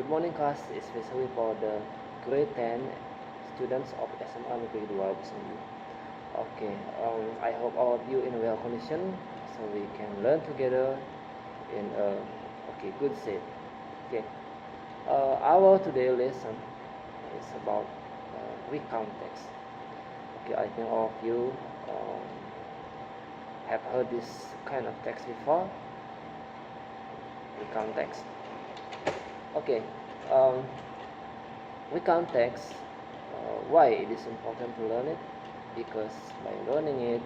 Good morning class, especially for the grade 10 students of SMA grade 12 recently. Okay, I hope all of you in well condition so we can learn together in a good state. Okay, our today lesson is about recount text. Okay, I think all of you have heard this kind of text before. Recount text. Okay, recount text. Why it is important to learn it? Because by learning it,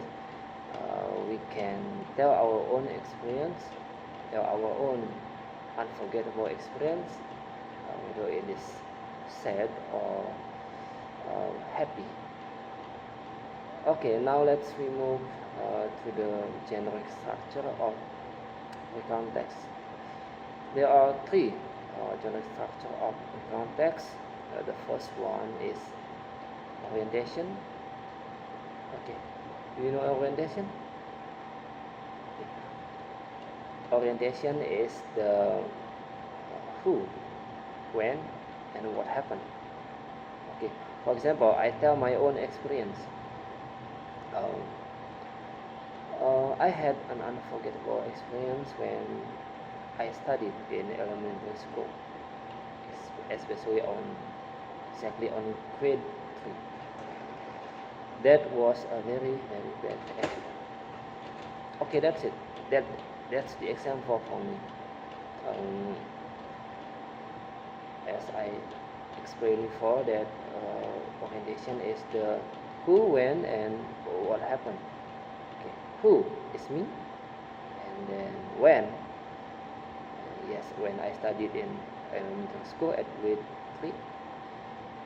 we can tell our own experience, tell our own unforgettable experience, whether it is sad or happy. Okay, now let's move to the generic structure of recount text. There are three generic structure of recount text. The first one is orientation. Okay, do you know orientation? Orientation is the who, when, and what happened. Okay, for example, I tell my own experience. I had an unforgettable experience when I studied in elementary school, especially exactly on grade 3. That was a very bad accident. Okay, that's it. That's the example for me. As I explained before, that orientation is the who, when, and what happened. Okay, who is me, and then when. Yes, when I studied in elementary school at grade 3.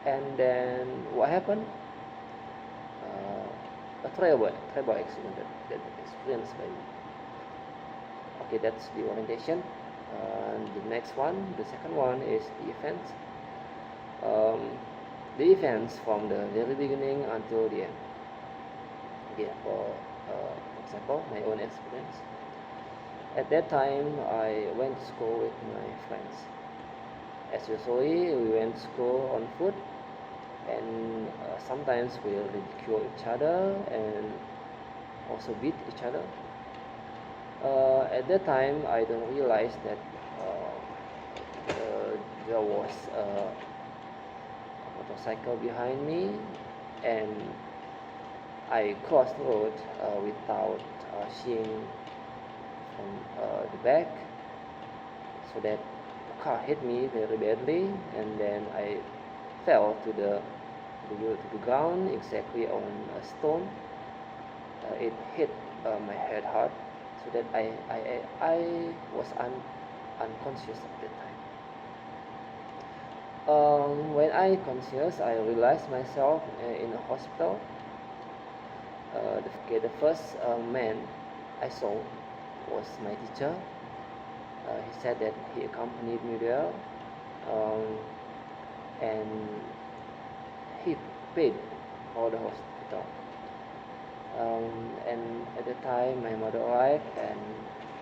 And then what happened? A terrible accident that experienced by me. Okay, that's the orientation. The next one, the second one, is the events. The events from the very beginning until the end. Okay, for example, my own experience. At that time, I went to school with my friends. As usually, we went to school on foot, and sometimes we ridicule each other and also beat each other. At that time, I don't realize that there was a motorcycle behind me, and I crossed the road without seeing from the back, so that the car hit me very badly, and then I fell to the ground, exactly on a stone. It hit my head hard, so that I was unconscious at that time. When I conscious, I realized myself in a hospital. The first man I saw was my teacher. He said that he accompanied me there, and he paid for the hospital. And at the time, my mother arrived, and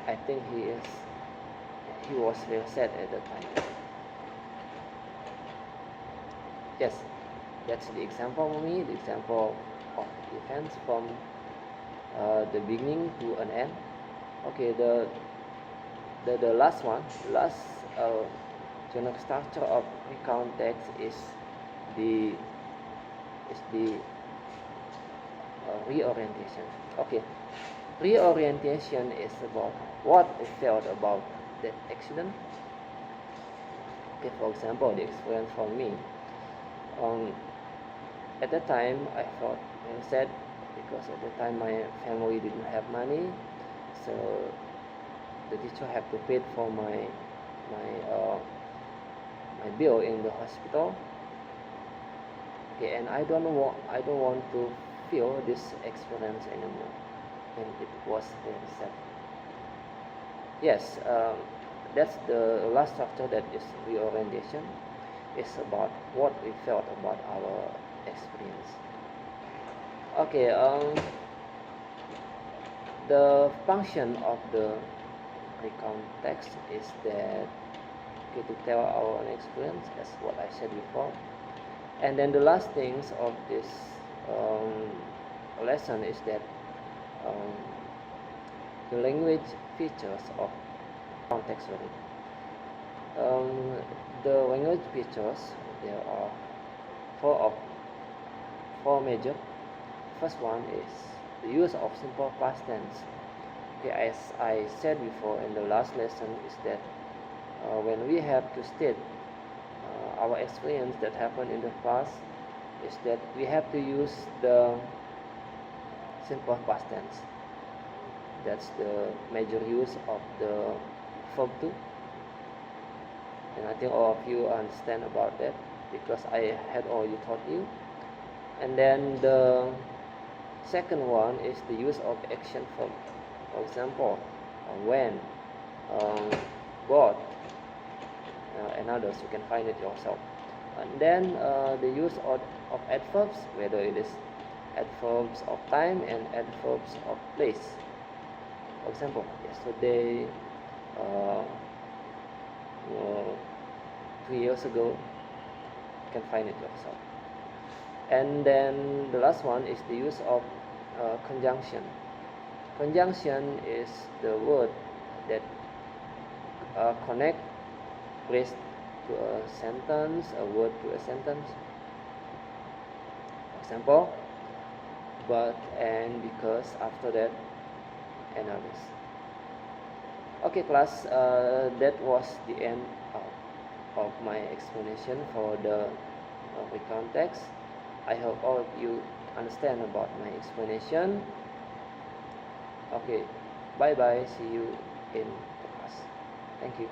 I think he was very sad at the time. Yes, that's the example for me, the example of events from the beginning to an end. Okay, the last one, general structure of recount text is the reorientation. Okay, reorientation is about what I felt about that accident. Okay, for example, the experience for me. At that time, I felt very sad because at that time my family didn't have money, so the teacher had to pay for my bill in the hospital. Okay, and I don't want to feel this experience anymore, and it was very sad. Yes, that's the last structure, that is reorientation. It's about what we felt about our experience. Okay, the function of the recount text is that okay, to tell our own experience, as what I said before. And then the last things of this lesson is that the language features of context learning. The language features, there are four major. First one is the use of simple past tense. Okay, as I said before in the last lesson, is that when we have to state our experience that happened in the past, is that we have to use the simple past tense. That's the major use of the verb to, and I think all of you understand about that because I had already taught you. And then the second one is the use of action verb. For example, when, what, and others. You can find it yourself. And then the use of adverbs, whether it is adverbs of time and adverbs of place. For example, yesterday, 3 years ago. You can find it yourself. And then the last one is the use of conjunction. Conjunction is the word that connect place to a sentence, a word to a sentence. For example, but, and, because, after that, and others. Okay, class, that was the end of my explanation for the recount text. I hope all of you understand about my explanation. Okay, bye bye, see you in the class. Thank you.